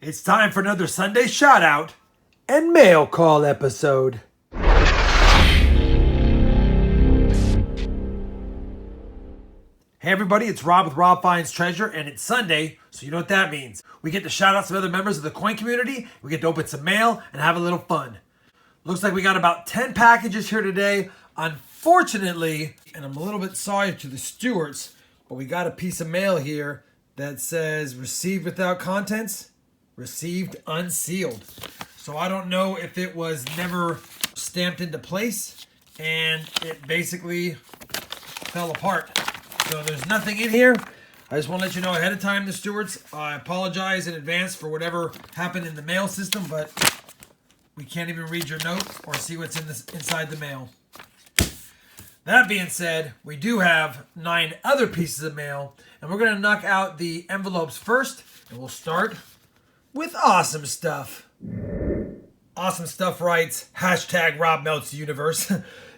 It's time for another Sunday shout out and mail call episode. Hey everybody, it's Rob with RobFindsTreasure, and it's Sunday, so you know what that means. We get to shout out some other members of the coin community, we get to open some mail, and have a little fun. Looks like we got about 10 packages here today. Unfortunately, and I'm a little bit sorry to the Stewarts, but we got a piece of mail here that says received without contents, received unsealed. So I don't know if it was never stamped into place, and it basically fell apart. So there's nothing in here. I just want to let you know ahead of time, the Stewarts. I apologize in advance for whatever happened in the mail system, but we can't even read your note or see what's inside the mail. That being said, we do have 9 other pieces of mail, and we're going to knock out the envelopes first, and we'll start with Awesome Stuff. Awesome Stuff writes, hashtag Rob Melts the Universe.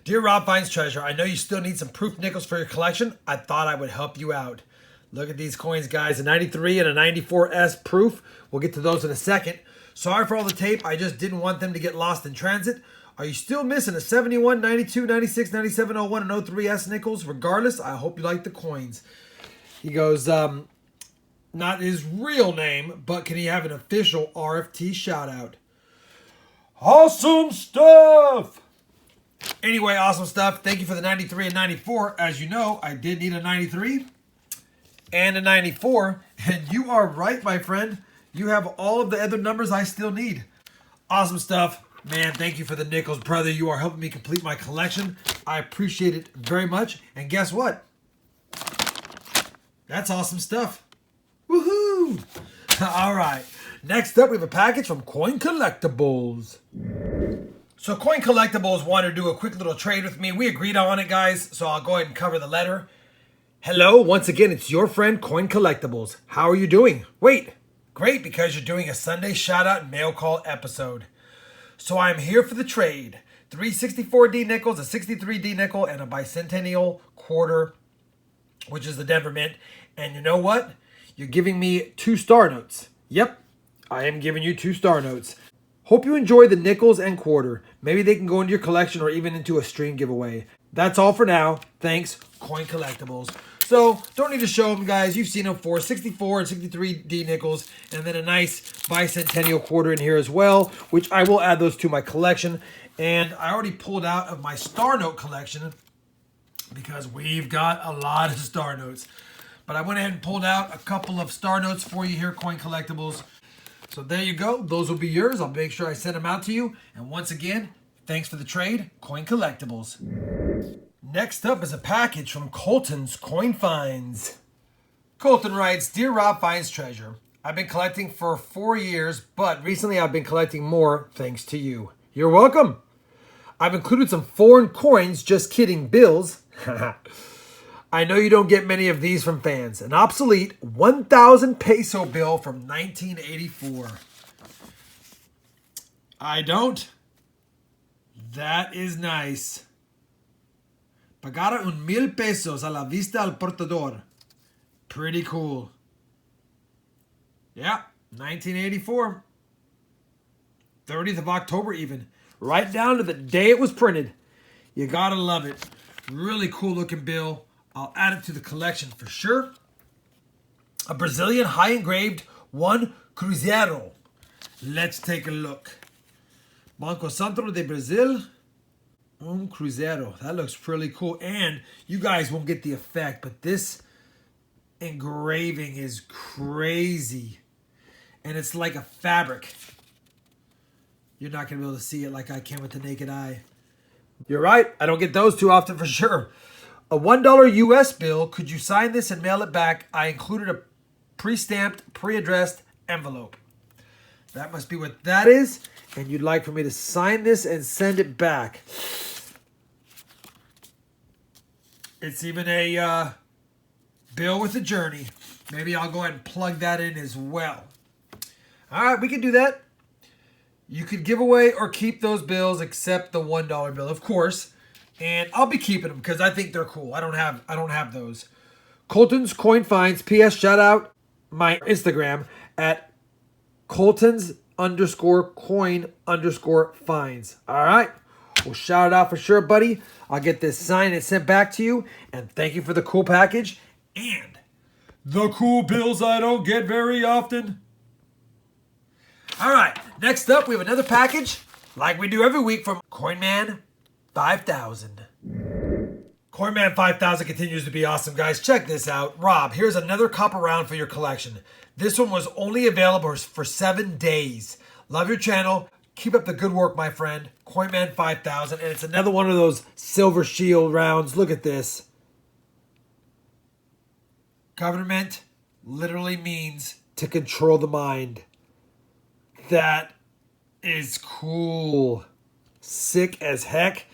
Dear Rob Finds Treasure, I know you still need some proof nickels for your collection. I thought I would help you out. Look at these coins, guys. A 93 and a 94S proof. We'll get to those in a second. Sorry for all the tape. I just didn't want them to get lost in transit. Are you still missing a 71, 92, 96, 97, 01, and 03S nickels? Regardless, I hope you like the coins. He goes, not his real name, but can he have an official RFT shout out? Awesome Stuff! Anyway, Awesome Stuff, thank you for the 93 and 94. As you know, I did need a 93 and a 94. And you are right, my friend. You have all of the other numbers I still need. Awesome Stuff. Man, thank you for the nickels, brother. You are helping me complete my collection. I appreciate it very much. And guess what? That's awesome stuff. Woohoo! All right. Next up, we have a package from Coin Collectibles. So Coin Collectibles wanted to do a quick little trade with me. We agreed on it, guys, so I'll go ahead and cover the letter. Hello, once again, it's your friend Coin Collectibles. How are you doing? Wait, great, because you're doing a Sunday shout-out and mail call episode. So I'm here for the trade. 3 64D nickels, a 63D nickel, and a bicentennial quarter, which is the Denver Mint. And you know what? You're giving me 2 star notes. Yep, I am giving you 2 star notes. Hope you enjoy the nickels and quarter. Maybe they can go into your collection or even into a stream giveaway. That's all for now. Thanks, Coin Collectibles. So, don't need to show them, guys. You've seen them for 64 and 63D nickels, and then a nice bicentennial quarter in here as well, which I will add those to my collection. And I already pulled out of my star note collection because we've got a lot of star notes. But I went ahead and pulled out a couple of star notes for you here, Coin Collectibles. So there you go. Those will be yours. I'll make sure I send them out to you. And once again, thanks for the trade, Coin Collectibles. Next up is a package from Colton's Coin Finds. Colton writes, Dear Rob Finds Treasure, I've been collecting for 4 years, but recently I've been collecting more thanks to you. You're welcome. I've included some foreign coins, just kidding, bills. I know you don't get many of these from fans. An obsolete 1,000 peso bill from 1984. I don't. That is nice. Pagara 1,000 pesos a la vista al portador. Pretty cool. Yeah, 1984. 30th of October even. Right down to the day it was printed. You gotta love it. Really cool looking bill. I'll add it to the collection for sure. A Brazilian high engraved 1 Cruzeiro. Let's take a look. Banco Central de Brazil. Cruzeiro. That looks pretty cool. And you guys won't get the effect, but this engraving is crazy. And it's like a fabric. You're not going to be able to see it like I can with the naked eye. You're right. I don't get those too often for sure. A $1 US bill. Could you sign this and mail it back? I included a pre-stamped, pre-addressed envelope. That must be what that is. And you'd like for me to sign this and send it back. It's even a bill with a journey. Maybe I'll go ahead and plug that in as well. All right, we can do that. You could give away or keep those bills except the $1 bill, of course. And I'll be keeping them because I think they're cool. I don't have those. Colton's Coin Finds. P.S. Shout out my Instagram at Coltons _coin _finds. All right. We'll shout it out for sure, buddy. I'll get this signed and sent back to you. And thank you for the cool package and the cool bills I don't get very often. All right. Next up, we have another package like we do every week from CoinMan 5000. CoinMan 5000 continues to be awesome, guys. Check this out. Rob, here's another copper round for your collection. This one was only available for 7 days. Love your channel. Keep up the good work, my friend. CoinMan 5000. And it's another one of those silver shield rounds. Look at this. Government literally means to control the mind. That is cool. Sick as heck.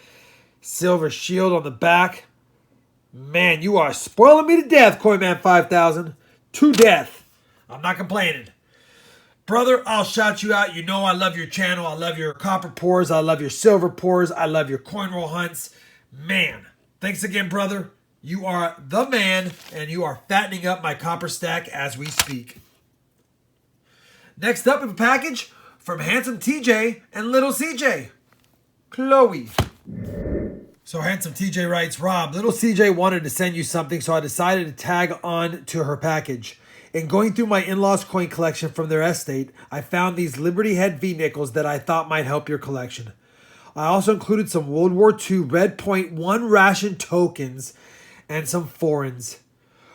Silver shield on the back. Man, you are spoiling me to death, CoinMan 5000. To death. I'm not complaining. Brother, I'll shout you out. You know I love your channel. I love your copper pours. I love your silver pours. I love your coin roll hunts. Man, thanks again, brother. You are the man, and you are fattening up my copper stack as we speak. Next up, we have a package from Handsome TJ and Little CJ. Chloe. So Handsome TJ writes, Rob, Little CJ wanted to send you something, so I decided to tag on to her package. In going through my in-laws coin collection from their estate, I found these Liberty Head V-nickels that I thought might help your collection. I also included some World War II Red Point 1 ration tokens and some foreigns.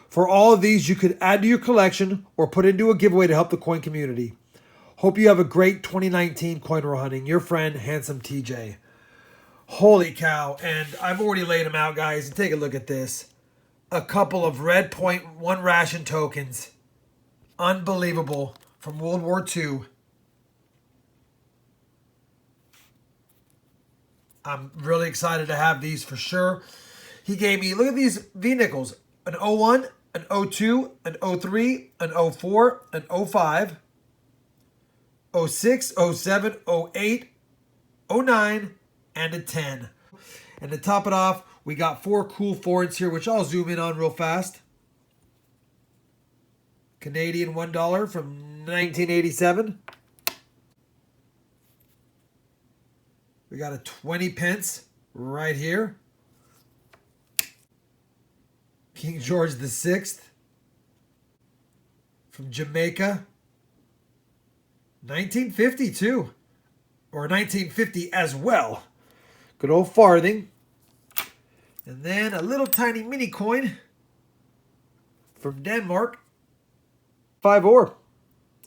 For all of these, you could add to your collection or put into a giveaway to help the coin community. Hope you have a great 2019 coin roll hunting. Your friend, Handsome TJ. Holy cow. And I've already laid them out, guys. And take a look at this. A couple of Red Point 1 ration tokens. Unbelievable. From World War II. I'm really excited to have these for sure. He gave me, look at these V-nickels. An 01, an 02, an 03, an 04, an 05, 06, 07, 08, 09, and a 10. And to top it off, we got 4 cool foreigns here, which I'll zoom in on real fast. Canadian $1 from 1987. We got a 20 pence right here. King George VI from Jamaica. 1952. Or 1950 as well. Good old farthing. And then a little tiny mini coin from Denmark. 5 ore.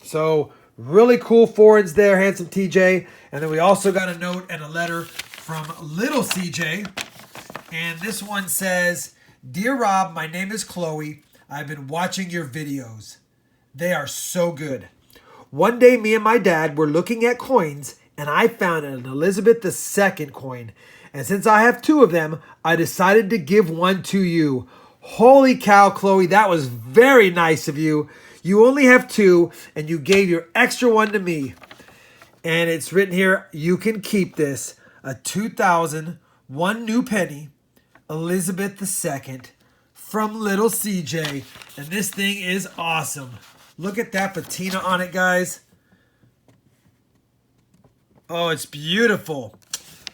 So really cool foreigns there, Handsome TJ. And then we also got a note and a letter from Little CJ. And this one says, Dear Rob, my name is Chloe. I've been watching your videos. They are so good. One day, me and my dad were looking at coins, and I found an Elizabeth II coin. And since I have 2 of them, I decided to give one to you. Holy cow, Chloe, that was very nice of you. You only have 2, and you gave your extra one to me. And it's written here, you can keep this. A 2000, 1 new penny, Elizabeth II from Little CJ. And this thing is awesome. Look at that patina on it, guys. Oh, it's beautiful.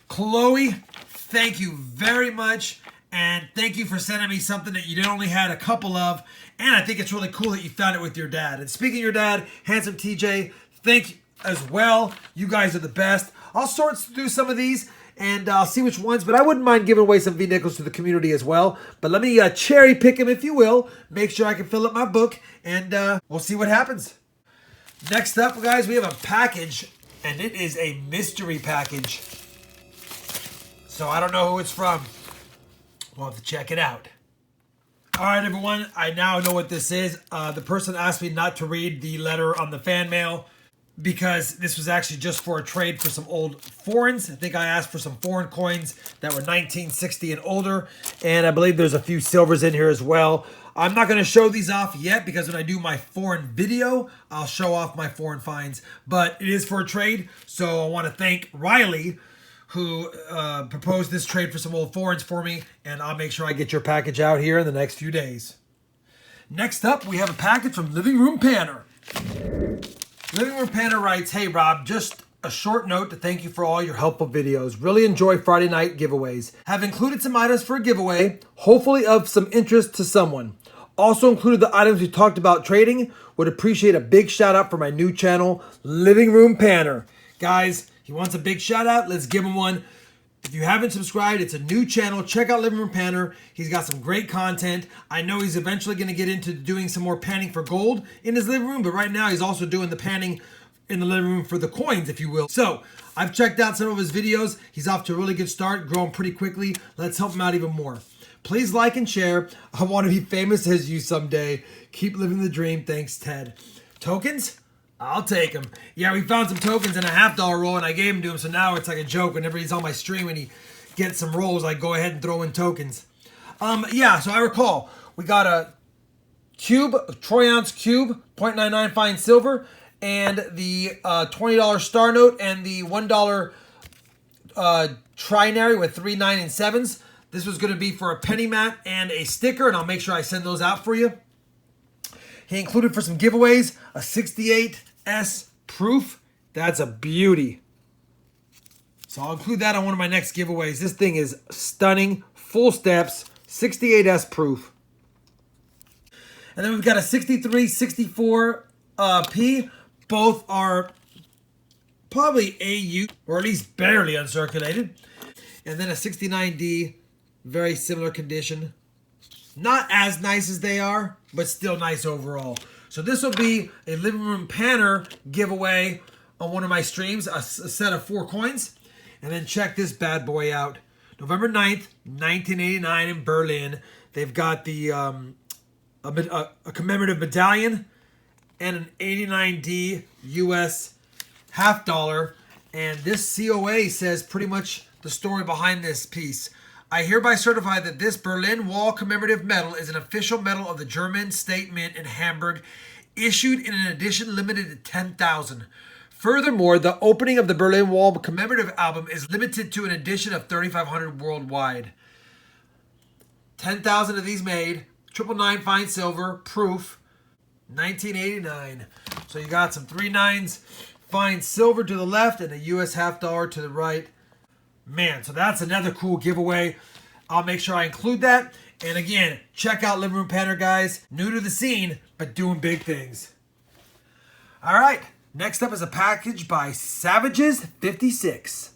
Chloe, thank you very much. And thank you for sending me something that you only had a couple of. And I think it's really cool that you found it with your dad. And speaking of your dad, Handsome TJ, thank you as well. You guys are the best. I'll sort through some of these and I'll see which ones. But I wouldn't mind giving away some V-nickels to the community as well. But let me cherry pick them, if you will. Make sure I can fill up my book. And we'll see what happens. Next up, guys, we have a package. And it is a mystery package. So I don't know who it's from. We'll have to check it out. All right, everyone. I now know what this is. The person asked me not to read the letter on the fan mail because this was actually just for a trade for some old foreigns. I think I asked for some foreign coins that were 1960 and older. And I believe there's a few silvers in here as well. I'm not going to show these off yet because when I do my foreign video, I'll show off my foreign finds. But it is for a trade. So I want to thank Riley, who proposed this trade for some old foreigns for me, and I'll make sure I get your package out here in the next few days. Next up, we have a package from Livingroom Panner. Livingroom Panner writes, "Hey Rob, just a short note to thank you for all your helpful videos. Really enjoy Friday night giveaways. Have included some items for a giveaway, hopefully of some interest to someone. Also included the items we talked about trading. Would appreciate a big shout out for my new channel, Livingroom Panner." Guys, he wants a big shout out. Let's give him one. If you haven't subscribed, it's a new channel. Check out Livingroom Panner. He's got some great content. I know he's eventually going to get into doing some more panning for gold in his living room, but right now he's also doing the panning in the living room for the coins, if you will. So I've checked out some of his videos. He's off to a really good start, growing pretty quickly. Let's help him out even more. Please like and share. I want to be famous as you someday. Keep living the dream. Thanks, Ted. Tokens? I'll take them. Yeah, we found some tokens in a $50 roll, and I gave them to him, so now it's like a joke. Whenever he's on my stream and he gets some rolls, I go ahead and throw in tokens. Yeah, so I recall we got a cube, a troy ounce cube, 0.99 fine silver, and the $20 star note, and the $1 trinary with 3, 9, and 7s. This was going to be for a penny mat and a sticker, and I'll make sure I send those out for you. He included for some giveaways a 68S proof. That's a beauty. So I'll include that on one of my next giveaways. This thing is stunning. Full steps, 68S proof. And then we've got a 63, 64P. Both are probably AU, or at least barely uncirculated. And then a 69D, very similar condition. Not as nice as they are, but still nice overall. So this will be a Livingroom Panner giveaway on one of my streams, a set of 4 coins. And then check this bad boy out. November 9th, 1989 in Berlin. They've got the a commemorative medallion and an 89D US $50. And this COA says pretty much the story behind this piece. "I hereby certify that this Berlin Wall commemorative medal is an official medal of the German State Mint in Hamburg, issued in an edition limited to 10,000. Furthermore, the opening of the Berlin Wall commemorative album is limited to an edition of 3,500 worldwide. 10,000 of these made, 999 fine silver, proof, 1989. So you got some 3.9s fine silver to the left and a US $50 to the right. Man, so that's another cool giveaway. I'll make sure I include that. And again, check out Livingroom Panner, guys. New to the scene, but doing big things. All right, next up is a package by Savages56.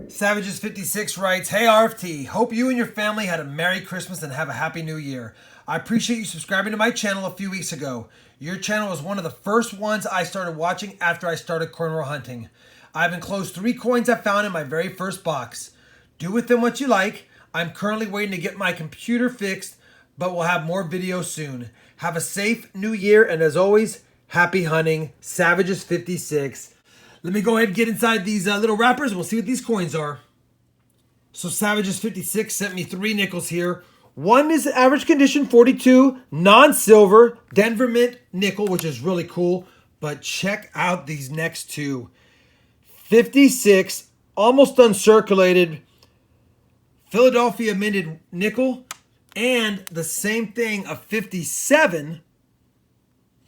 Savages56 writes, "Hey RFT, hope you and your family had a Merry Christmas and have a Happy New Year. I appreciate you subscribing to my channel a few weeks ago. Your channel was one of the first ones I started watching after I started coin roll hunting. I've enclosed 3 coins I found in my very first box. Do with them what you like. I'm currently waiting to get my computer fixed, but we'll have more videos soon. Have a safe new year, and as always, happy hunting, Savages56. Let me go ahead and get inside these little wrappers, and we'll see what these coins are. So Savages56 sent me 3 nickels here. One is average condition 42, non-silver, Denver Mint nickel, which is really cool. But check out these next 2. 56, almost uncirculated, Philadelphia minted nickel, and the same thing, a 57,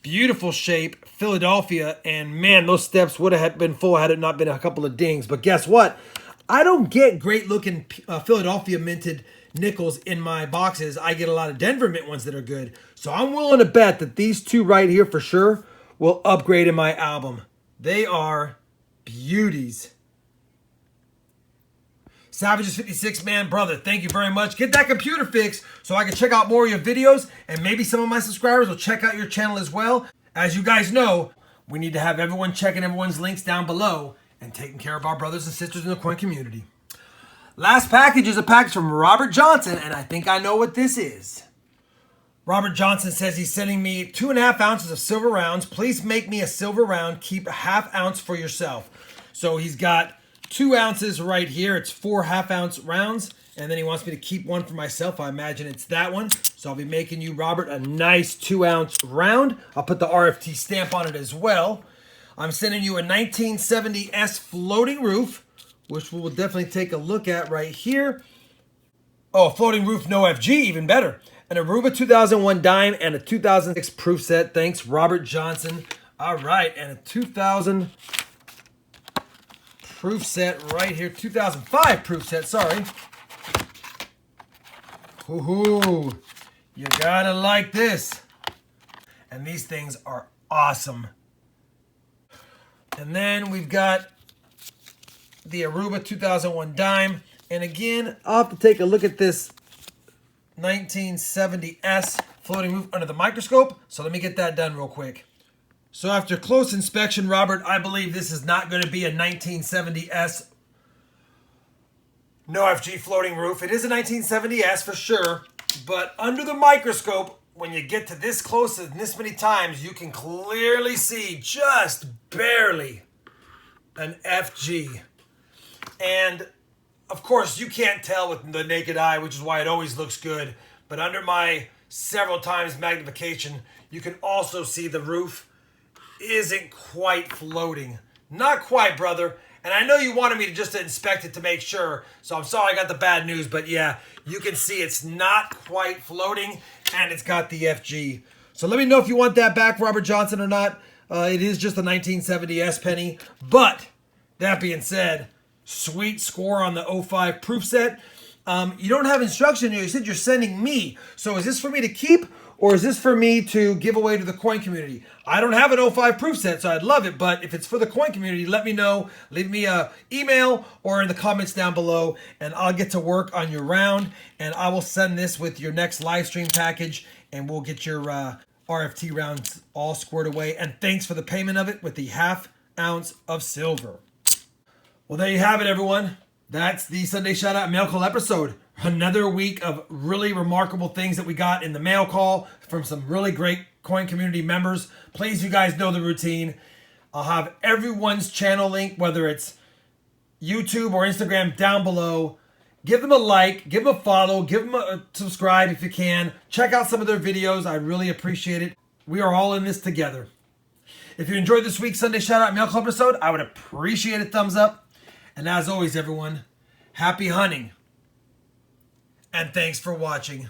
beautiful shape, Philadelphia, and man, those steps would have been full had it not been a couple of dings. But guess what? I don't get great looking Philadelphia minted nickels in my boxes. I get a lot of Denver Mint ones that are good. So I'm willing to bet that these 2 right here for sure will upgrade in my album. They are beauties. Savages56, man, brother, thank you very much. Get that computer fixed so I can check out more of your videos, and maybe some of my subscribers will check out your channel as well. As you guys know, we need to have everyone checking everyone's links down below and taking care of our brothers and sisters in the coin community. Last package is a package from Robert Johnson, and I think I know what this is. Robert Johnson says he's sending me 2.5 ounces of silver rounds. Please make me a silver round. Keep a ½ ounce for yourself. So he's got 2 ounces right here. It's 4 ½ ounce rounds. And then he wants me to keep one for myself. I imagine it's that one. So I'll be making you, Robert, a nice 2 ounce round. I'll put the RFT stamp on it as well. I'm sending you a 1970S floating roof, which we'll definitely take a look at right here. Oh, floating roof, no FG, even better. An Aruba 2001 dime and a 2006 proof set. Thanks, Robert Johnson. All right, and a 2000 proof set right here. 2005 proof set, sorry. Woohoo! You gotta like this. And these things are awesome. And then we've got the Aruba 2001 dime. And again, I'll have to take a look at this 1970S floating roof under the microscope. So let me get that done real quick. So after close inspection, Robert, I believe this is not going to be a 1970S no FG floating roof. It is a 1970S for sure, but under the microscope, when you get to this close and this many times, you can clearly see just barely an FG. And of course, you can't tell with the naked eye, which is why it always looks good. But under my several times magnification, you can also see the roof isn't quite floating. Not quite, brother. And I know you wanted me to just inspect it to make sure. So I'm sorry I got the bad news. But yeah, you can see it's not quite floating. And it's got the FG. So let me know if you want that back, Robert Johnson, or not. It is just a 1970S penny. But that being said, sweet score on the 05 proof set. You don't have instruction here. You said you're sending me. So is this for me to keep, or is this for me to give away to the coin community? I don't have an 05 proof set, so I'd love it. But if it's for the coin community, let me know. Leave me an email or in the comments down below, and I'll get to work on your round. And I will send this with your next live stream package, and we'll get your RFT rounds all squared away. And thanks for the payment of it with the ½ ounce of silver. Well, there you have it, everyone. That's the Sunday Shout Out Mail Call episode. Another week of really remarkable things that we got in the mail call from some really great coin community members. Please, you guys know the routine. I'll have everyone's channel link, whether it's YouTube or Instagram, down below. Give them a like, give them a follow, give them a subscribe if you can. Check out some of their videos. I really appreciate it. We are all in this together. If you enjoyed this week's Sunday Shout Out Mail Call episode, I would appreciate a thumbs up. And as always, everyone, happy hunting. And thanks for watching.